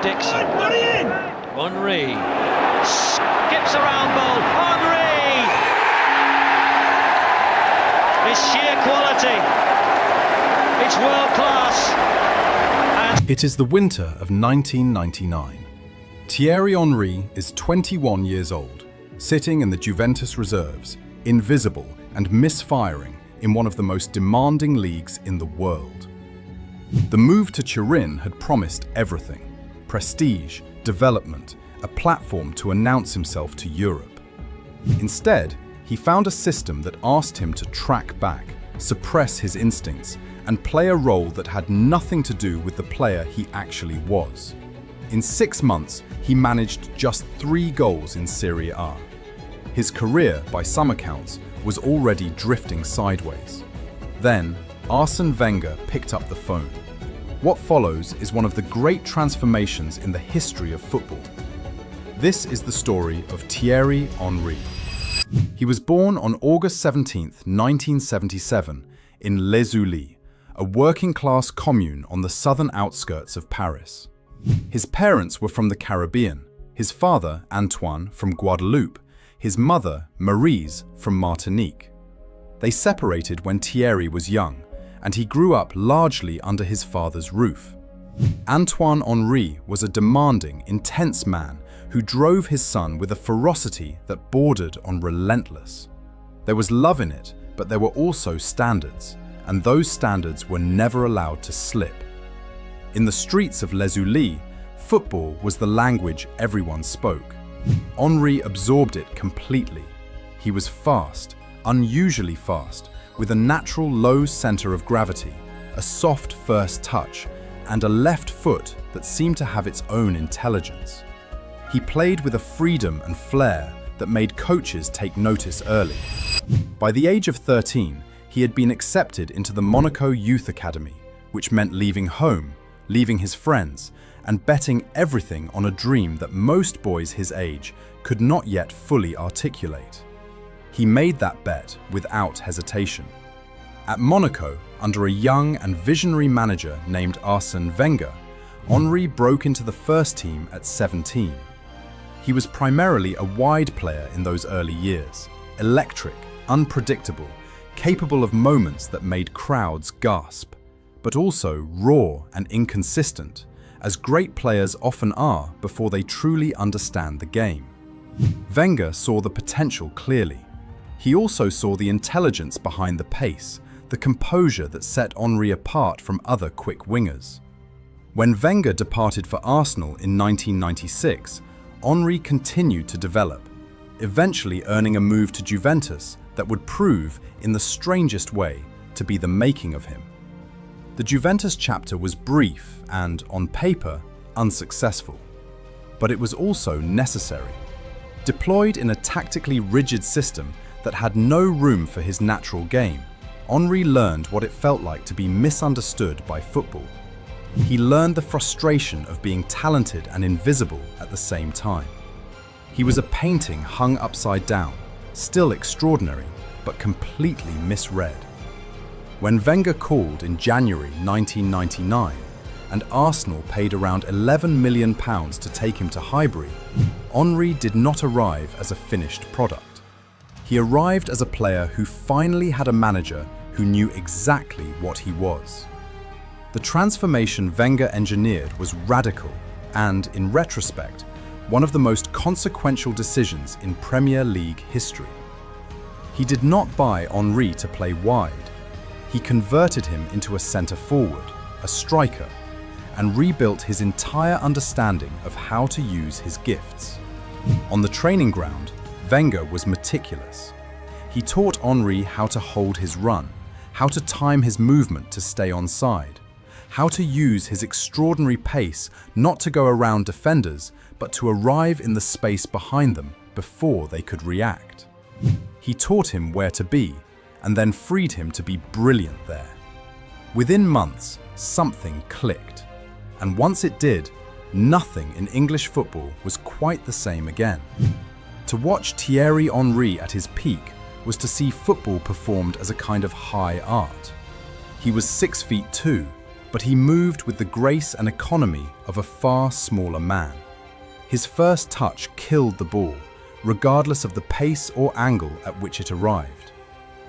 Dixon. Henry skips around ball. Henry! It's sheer quality. It's world class. And It is the winter of 1999. Thierry Henry is 21 years old, sitting in the Juventus reserves, invisible and misfiring in one of the most demanding leagues in the world. The move to Turin had promised everything: prestige, development, a platform to announce himself to Europe. Instead, he found a system that asked him to track back, suppress his instincts, and play a role that had nothing to do with the player he actually was. In 6 months, he managed just 3 goals in Serie A. His career, by some accounts, was already drifting sideways. Then, Arsène Wenger picked up the phone. What follows is one of the great transformations in the history of football. This is the story of Thierry Henry. He was born on August 17, 1977, in Les Ulis, a working-class commune on the southern outskirts of Paris. His parents were from the Caribbean, his father, Antoine, from Guadeloupe, his mother, Maryse, from Martinique. They separated when Thierry was young, and he grew up largely under his father's roof. Antoine Henry was a demanding, intense man who drove his son with a ferocity that bordered on relentless. There was love in it, but there were also standards, and those standards were never allowed to slip. In the streets of Les Ulis, football was the language everyone spoke. Henry absorbed it completely. He was fast, unusually fast, with a natural low center of gravity, a soft first touch, and a left foot that seemed to have its own intelligence. He played with a freedom and flair that made coaches take notice early. By the age of 13, he had been accepted into the Monaco Youth Academy, which meant leaving home, leaving his friends, and betting everything on a dream that most boys his age could not yet fully articulate. He made that bet without hesitation. At Monaco, under a young and visionary manager named Arsène Wenger, Henry broke into the first team at 17. He was primarily a wide player in those early years, electric, unpredictable, capable of moments that made crowds gasp, but also raw and inconsistent, as great players often are before they truly understand the game. Wenger saw the potential clearly. He also saw the intelligence behind the pace, the composure that set Henry apart from other quick wingers. When Wenger departed for Arsenal in 1996, Henry continued to develop, eventually earning a move to Juventus that would prove, in the strangest way, to be the making of him. The Juventus chapter was brief and, on paper, unsuccessful. But it was also necessary. Deployed in a tactically rigid system that had no room for his natural game, Henry learned what it felt like to be misunderstood by football. He learned the frustration of being talented and invisible at the same time. He was a painting hung upside down, still extraordinary, but completely misread. When Wenger called in January 1999, and Arsenal paid around £11 million to take him to Highbury, Henry did not arrive as a finished product. He arrived as a player who finally had a manager who knew exactly what he was. The transformation Wenger engineered was radical and, in retrospect, one of the most consequential decisions in Premier League history. He did not buy Henry to play wide. He converted him into a centre-forward, a striker, and rebuilt his entire understanding of how to use his gifts. On the training ground, Wenger was meticulous. He taught Henry how to hold his run, how to time his movement to stay onside, how to use his extraordinary pace not to go around defenders, but to arrive in the space behind them before they could react. He taught him where to be, and then freed him to be brilliant there. Within months, something clicked. And once it did, nothing in English football was quite the same again. To watch Thierry Henry at his peak was to see football performed as a kind of high art. He was 6'2", but he moved with the grace and economy of a far smaller man. His first touch killed the ball, regardless of the pace or angle at which it arrived.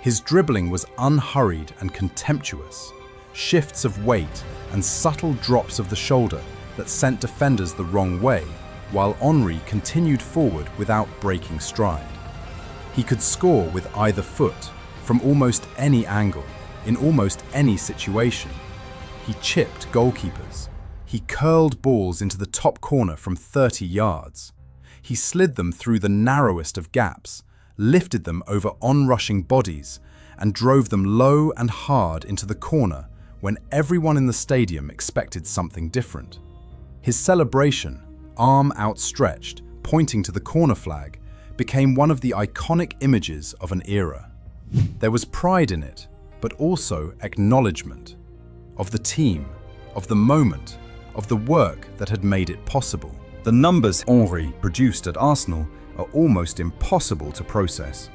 His dribbling was unhurried and contemptuous, shifts of weight and subtle drops of the shoulder that sent defenders the wrong way, while Henry continued forward without breaking stride. He could score with either foot, from almost any angle, in almost any situation. He chipped goalkeepers. He curled balls into the top corner from 30 yards. He slid them through the narrowest of gaps, lifted them over onrushing bodies, and drove them low and hard into the corner when everyone in the stadium expected something different. His celebration, arm outstretched, pointing to the corner flag, became one of the iconic images of an era. There was pride in it, but also acknowledgement of the team, of the moment, of the work that had made it possible. The numbers Henry produced at Arsenal are almost impossible to process.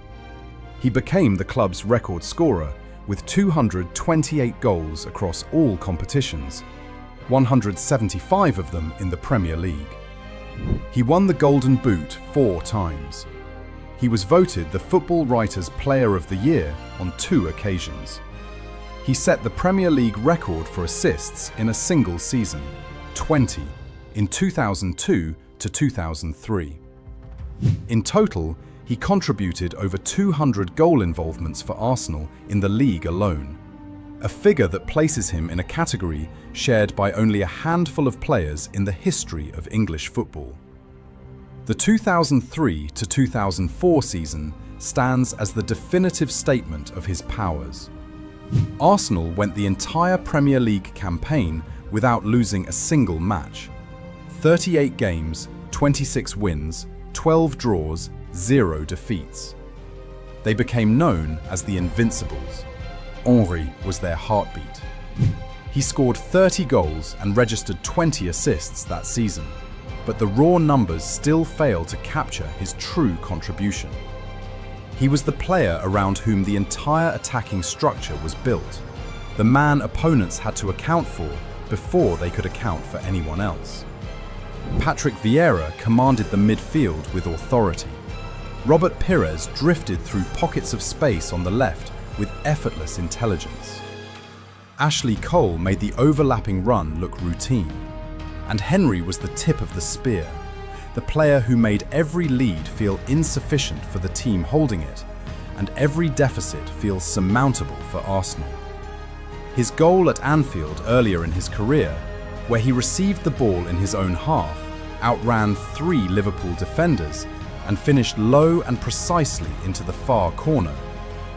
He became the club's record scorer with 228 goals across all competitions, 175 of them in the Premier League. He won the Golden Boot 4 times. He was voted the Football Writers' Player of the Year on 2 occasions. He set the Premier League record for assists in a single season, 20, in 2002 to 2003. In total, he contributed over 200 goal involvements for Arsenal in the league alone, a figure that places him in a category shared by only a handful of players in the history of English football. The 2003 to 2004 season stands as the definitive statement of his powers. Arsenal went the entire Premier League campaign without losing a single match. 38 games, 26 wins, 12 draws, 0 defeats. They became known as the Invincibles. Henry was their heartbeat. He scored 30 goals and registered 20 assists that season, but the raw numbers still fail to capture his true contribution. He was the player around whom the entire attacking structure was built, the man opponents had to account for before they could account for anyone else. Patrick Vieira commanded the midfield with authority. Robert Pires drifted through pockets of space on the left with effortless intelligence. Ashley Cole made the overlapping run look routine. And Henry was the tip of the spear, the player who made every lead feel insufficient for the team holding it, and every deficit feel surmountable for Arsenal. His goal at Anfield earlier in his career, where he received the ball in his own half, outran 3 Liverpool defenders, and finished low and precisely into the far corner,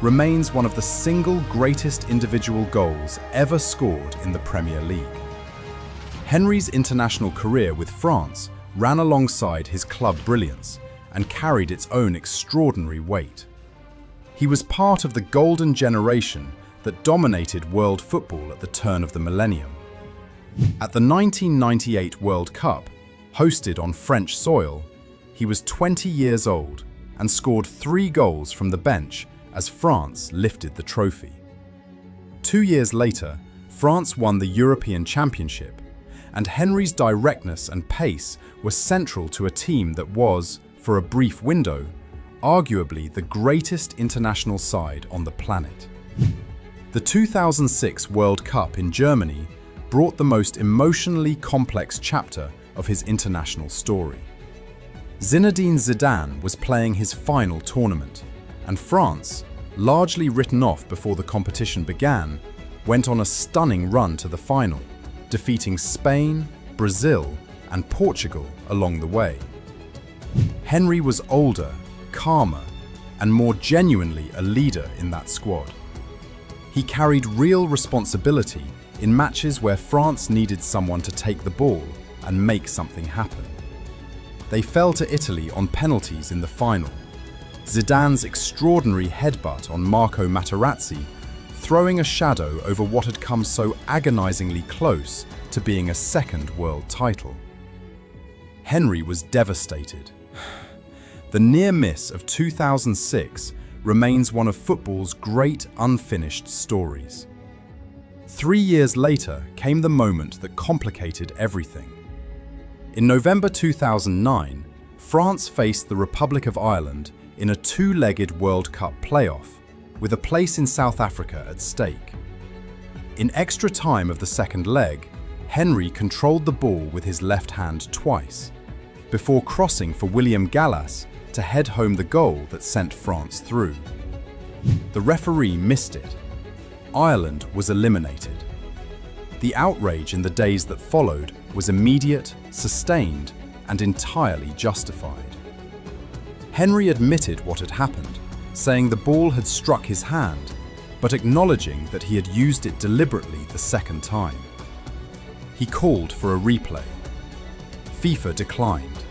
remains one of the single greatest individual goals ever scored in the Premier League. Henry's international career with France ran alongside his club brilliance and carried its own extraordinary weight. He was part of the golden generation that dominated world football at the turn of the millennium. At the 1998 World Cup, hosted on French soil, he was 20 years old and scored 3 goals from the bench as France lifted the trophy. 2 years later, France won the European Championship, and Henry's directness and pace were central to a team that was, for a brief window, arguably the greatest international side on the planet. The 2006 World Cup in Germany brought the most emotionally complex chapter of his international story. Zinedine Zidane was playing his final tournament, and France, largely written off before the competition began, went on a stunning run to the final, defeating Spain, Brazil, and Portugal along the way. Henry was older, calmer, and more genuinely a leader in that squad. He carried real responsibility in matches where France needed someone to take the ball and make something happen. They fell to Italy on penalties in the final. Zidane's extraordinary headbutt on Marco Materazzi throwing a shadow over what had come so agonizingly close to being a second world title. Henry was devastated. The near miss of 2006 remains one of football's great unfinished stories. 3 years later came the moment that complicated everything. In November 2009, France faced the Republic of Ireland in a two-legged World Cup playoff, with a place in South Africa at stake. In extra time of the second leg, Henry controlled the ball with his left hand twice, before crossing for William Gallas to head home the goal that sent France through. The referee missed it. Ireland was eliminated. The outrage in the days that followed was immediate, sustained, and entirely justified. Henry admitted what had happened, saying the ball had struck his hand, but acknowledging that he had used it deliberately the second time. He called for a replay. FIFA declined.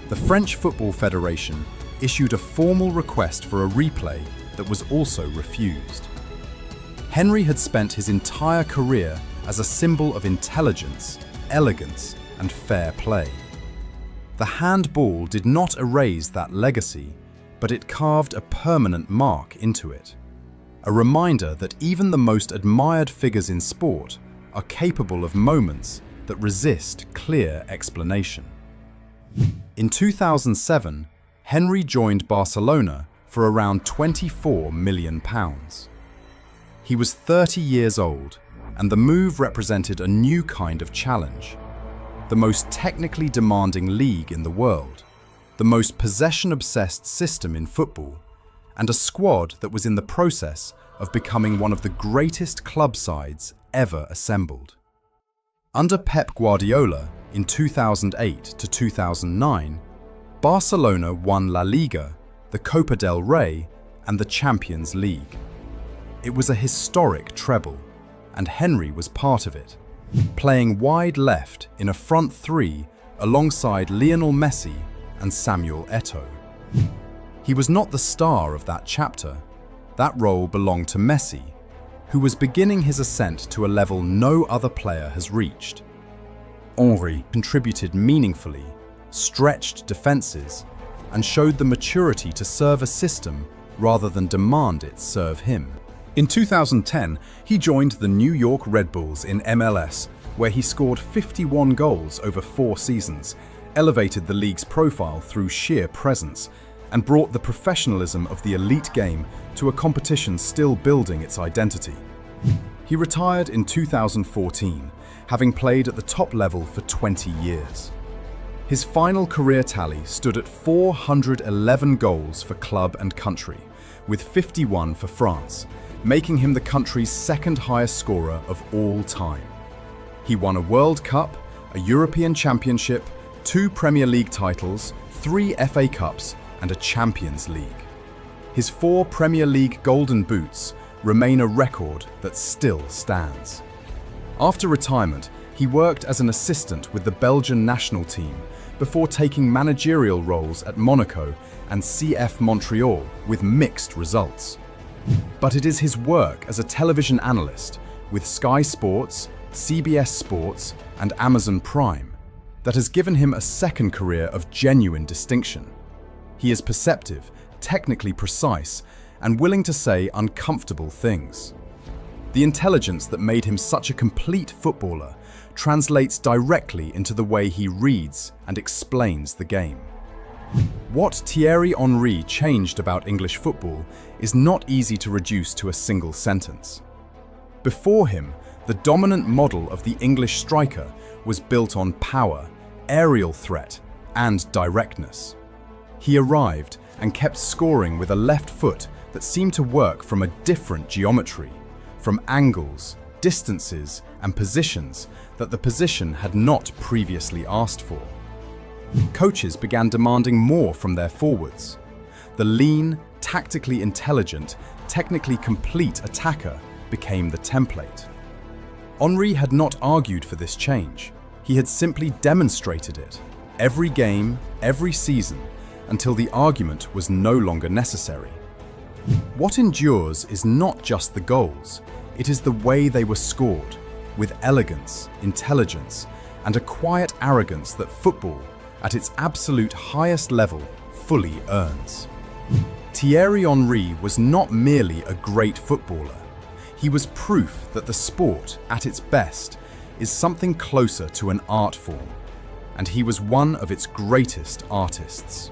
The French Football Federation issued a formal request for a replay that was also refused. Henry had spent his entire career as a symbol of intelligence, elegance, and fair play. The handball did not erase that legacy, but it carved a permanent mark into it. A reminder that even the most admired figures in sport are capable of moments that resist clear explanation. In 2007, Henry joined Barcelona for around £24 million. He was 30 years old, and the move represented a new kind of challenge. The most technically demanding league in the world, the most possession-obsessed system in football, and a squad that was in the process of becoming one of the greatest club sides ever assembled. Under Pep Guardiola in 2008 to 2009, Barcelona won La Liga, the Copa del Rey, and the Champions League. It was a historic treble, and Henry was part of it, playing wide left in a front three alongside Lionel Messi and Samuel Eto'o. He was not the star of that chapter. That role belonged to Messi, who was beginning his ascent to a level no other player has reached. Henry contributed meaningfully, stretched defenses, and showed the maturity to serve a system rather than demand it serve him. In 2010, he joined the New York Red Bulls in MLS, where he scored 51 goals over 4 seasons, elevated the league's profile through sheer presence, and brought the professionalism of the elite game to a competition still building its identity. He retired in 2014, having played at the top level for 20 years. His final career tally stood at 411 goals for club and country, with 51 for France, making him the country's second highest scorer of all time. He won a World Cup, a European Championship, 2 Premier League titles, 3 FA Cups, and a Champions League. His 4 Premier League Golden Boots remain a record that still stands. After retirement, he worked as an assistant with the Belgian national team before taking managerial roles at Monaco and CF Montreal with mixed results. But it is his work as a television analyst with Sky Sports, CBS Sports, and Amazon Prime that has given him a second career of genuine distinction. He is perceptive, technically precise, and willing to say uncomfortable things. The intelligence that made him such a complete footballer translates directly into the way he reads and explains the game. What Thierry Henry changed about English football is not easy to reduce to a single sentence. Before him, the dominant model of the English striker was built on power, aerial threat, and directness. He arrived and kept scoring with a left foot that seemed to work from a different geometry, from angles, distances, and positions that the position had not previously asked for. Coaches began demanding more from their forwards. The lean, tactically intelligent, technically complete attacker became the template. Henry had not argued for this change. He had simply demonstrated it, every game, every season, until the argument was no longer necessary. What endures is not just the goals, it is the way they were scored, with elegance, intelligence, and a quiet arrogance that football, at its absolute highest level, fully earns. Thierry Henry was not merely a great footballer. He was proof that the sport, at its best, is something closer to an art form, and he was one of its greatest artists.